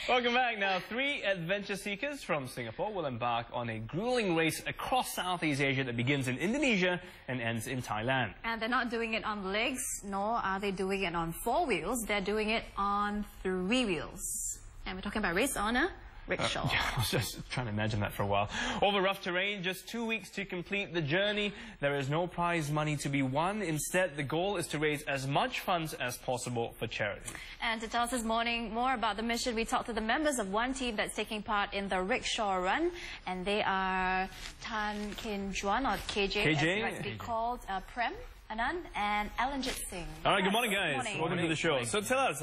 Welcome back. Now, 3 adventure seekers from Singapore will embark on a grueling race across Southeast Asia that begins in Indonesia and ends in Thailand. And they're not doing it on legs, nor are they doing it on 4 wheels. They're doing it on 3 wheels. And we're talking about race on a rickshaw. Yeah, I was just trying to imagine that for a while. Over rough terrain, just 2 weeks to complete the journey. There is no prize money to be won. Instead, the goal is to raise as much funds as possible for charity. And to tell us this morning more about the mission, we talked to the members of one team that's taking part in the Rickshaw Run. And they are Tan Kin Juan, or KJ, as he likes to be called, Prem, Anand, and Alanjit Singh. All right, good morning, guys. Welcome to the show. So tell us,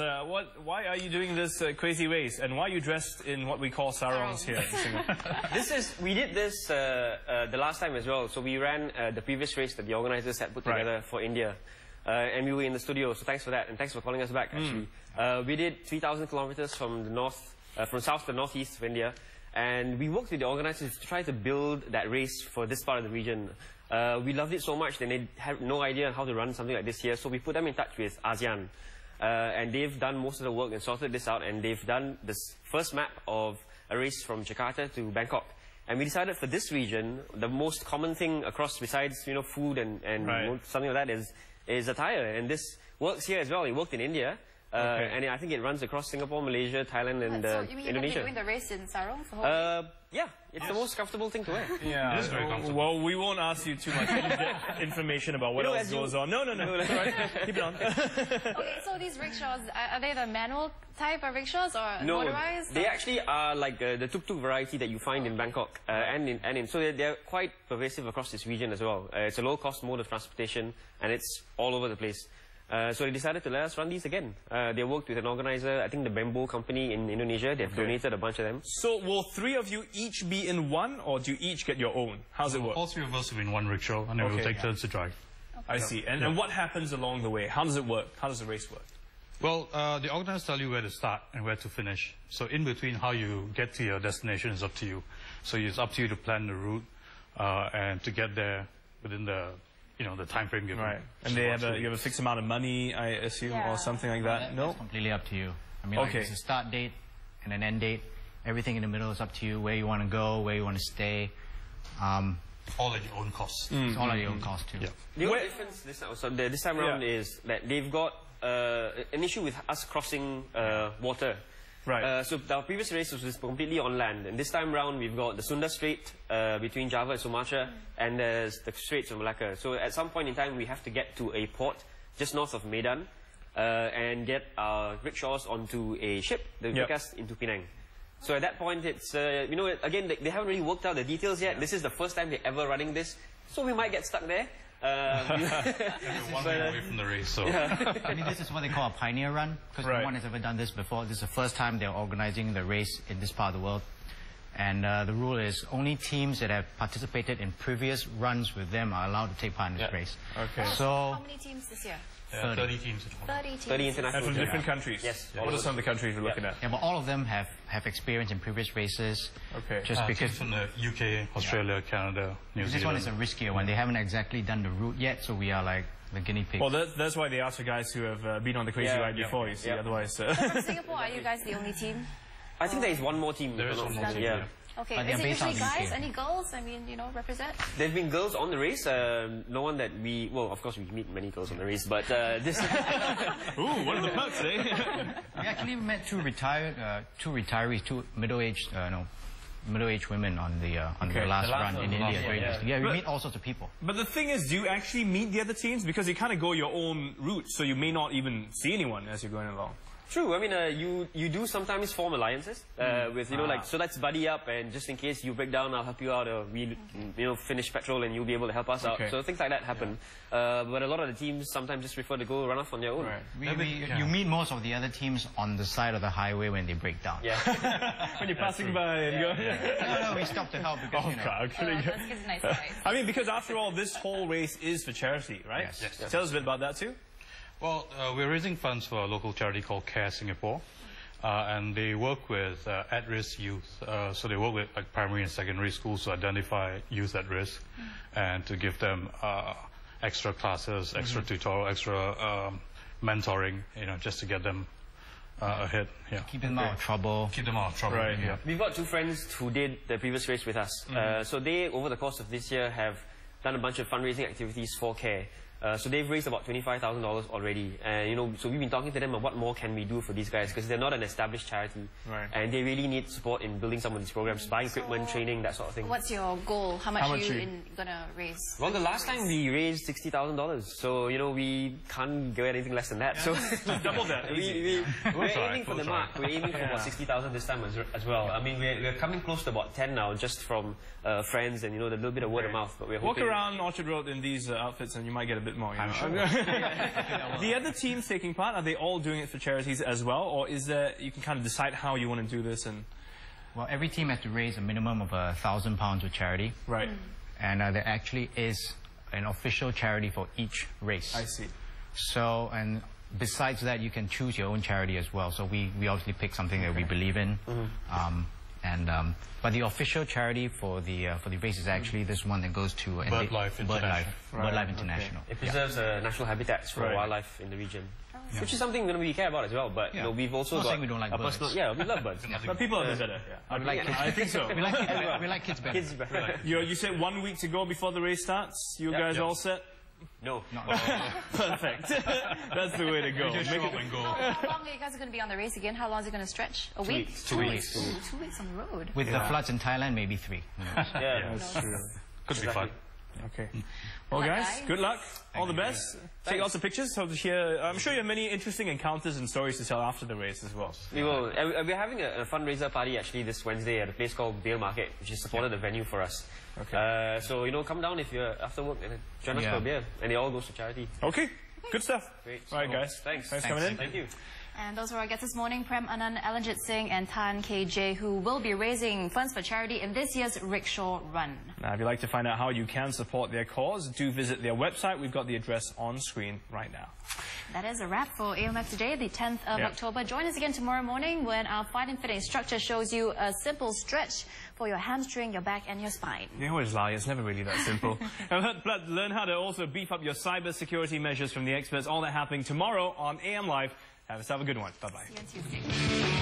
why are you doing this crazy race, and why are you dressed in what we call sarongs here in Singapore? We did this the last time as well. So we ran the previous race that the organizers had put together for India. And we were in the studio, so thanks for that, and thanks for calling us back, actually. We did 3,000 kilometers from the north, from south to northeast of India, and we worked with the organizers to try to build that race for this part of the region. We loved it so much that they had no idea how to run something like this here, so we put them in touch with ASEAN. And they've done most of the work and sorted this out, and they've done this first map of a race from Jakarta to Bangkok. And we decided for this region, the most common thing across, besides, you know, food and something like that, is attire. And this works here as well. It worked in India. And I think it runs across Singapore, Malaysia, Thailand, and so you mean Indonesia. You're doing the race in sarong? Yeah, it's the most comfortable thing to wear. Yeah, it is very comfortable. Well, we won't ask you too much information about what else goes on. No. Right. Keep it on. Okay, so these rickshaws, are they the manual type of rickshaws or motorized? They actually are like the tuk-tuk variety that you find in Bangkok so they're quite pervasive across this region as well. It's a low-cost mode of transportation, and it's all over the place. So they decided to let us run these again. They worked with an organizer, I think the Bamboo company in Indonesia. They've donated a bunch of them. So will 3 of you each be in one, or do you each get your own? How's it work? All 3 of us will be in one rickshaw, and then we'll take turns to drive. I see. And what happens along the way? How does it work? How does the race work? Well, the organizers tell you where to start and where to finish. So in between, how you get to your destination is up to you. So it's up to you to plan the route and to get there within the the time frame given. Right. And you have a fixed amount of money, I assume, or something like that? No? It's completely up to you. I mean, like, there's a start date and an end date. Everything in the middle is up to you, where you want to go, where you want to stay. All at your own cost. It's all at your own cost, too. Yeah. The only difference this time around is that they've got an issue with us crossing water. Right. So our previous race was completely on land, and this time round we've got the Sunda Strait between Java and Sumatra, and there's the Straits of Malacca. So at some point in time we have to get to a port just north of Medan and get our rickshaws onto a ship that will take us into Penang. So at that point it's, again, they haven't really worked out the details yet. This is the first time they're ever running this, so we might get stuck there. One way away from the race, so. I mean, this is what they call a pioneer run, because no one has ever done this before. This is the first time they're organizing the race in this part of the world. And the rule is only teams that have participated in previous runs with them are allowed to take part in this race. Okay. So how many teams this year? 30 teams. 30 teams. 30 international. And from different countries? Yes. What are some of the countries we're looking at? Yeah, but all of them have experience in previous races. Okay. Just because from the UK, Australia, Canada, New Zealand. This one is a riskier one. They haven't exactly done the route yet, so we are like the guinea pigs. Well, that's why they ask for guys who have been on the crazy ride before, you see. Otherwise... So from Singapore, are you guys the only team? I think there is one more team. There is one more team, Okay, is it usually guys? Any girls? I mean, represent? There have been girls on the race. No one that well, of course we meet many girls on the race, but this... Ooh, what are the perks, eh? We actually met two retirees, two middle-aged women on the last run in India. Yeah, we meet all sorts of people. But the thing is, do you actually meet the other teams? Because you kind of go your own route, so you may not even see anyone as you're going along. True. I mean, you do sometimes form alliances with so let's buddy up, and just in case you break down, I'll help you out, or we finish petrol and you'll be able to help us out. So things like that happen. But a lot of the teams sometimes just prefer to go run off on their own. Right. You meet most of the other teams on the side of the highway when they break down. Yeah. When you're passing by and go. No, we stop to help because that's nice advice. I mean, because after all, this whole race is for charity, right? Yes. Tell us a bit about that too. Well, we're raising funds for a local charity called Care Singapore, and they work with at-risk youth. So they work with primary and secondary schools to identify youth at risk and to give them extra classes, extra tutorial, extra mentoring, just to get them ahead. Yeah. Keep them out of trouble. Keep them out of trouble. Right. Yeah. We've got two friends who did the previous race with us. So they, over the course of this year, have done a bunch of fundraising activities for CARE. So they've raised about $25,000 already, and so we've been talking to them about what more can we do for these guys, because they're not an established charity, and they really need support in building some of these programs, buying equipment, training, that sort of thing. What's your goal? How much are you gonna raise? Well, the last time we raised $60,000, so we can't get anything less than that. So double that. We're aiming for the mark. We're aiming for about 60,000 this time as well. I mean, we're coming close to about 10 now, just from friends and the little bit of word of mouth. But we're hoping. Walk around Orchard Road in these outfits, and you might get a bit more. I'm sure. The other teams taking part, are they all doing it for charities as well, or is there, you can kind of decide how you want to do this? And Well, every team has to raise a minimum of £1,000 for charity. Right. And there actually is an official charity for each race. I see. So, and besides that, you can choose your own charity as well. So we obviously pick something that we believe in. But the official charity for the race is actually this one that goes to BirdLife International. It preserves natural habitats for wildlife in the region. Which is something we care about as well, but we've also got we don't like birds. we love birds. But people are better. We like kids. I think so. We like kids better. Kids better. You said 1 week to go before the race starts. You guys all set? No. Perfect. That's the way to go. Just show up and go. How long are you guys going to be on the race again? How long is it going to stretch? A week? 2 weeks. 2 weeks on the road. With the floods in Thailand, maybe 3. Yeah. That's true. Could be fun. Okay. Well, guys, good luck. All the best. Take lots of pictures. Hope to hear. I'm sure you have many interesting encounters and stories to tell after the race as well. We will. We're having a fundraiser party actually this Wednesday at a place called Dale Market, which has supported the venue for us. Okay. So come down if you're after work and join us for a beer, and it all goes to charity. Okay. Good stuff. Great. All right, guys. Thanks. Thanks for coming in. Thank you. And those were our guests this morning, Prem Anand, Alanjit Singh and Tan KJ, who will be raising funds for charity in this year's Rickshaw Run. Now, if you'd like to find out how you can support their cause, do visit their website. We've got the address on screen right now. That is a wrap for AMLive today, the 10th of October. Join us again tomorrow morning when our Fight and Fit instructor shows you a simple stretch for your hamstring, your back and your spine. They always lie. It's never really that simple. And learn how to also beef up your cyber security measures from the experts. All that happening tomorrow on AMLive. Have yourself a good one. Bye-bye. See you on Tuesday.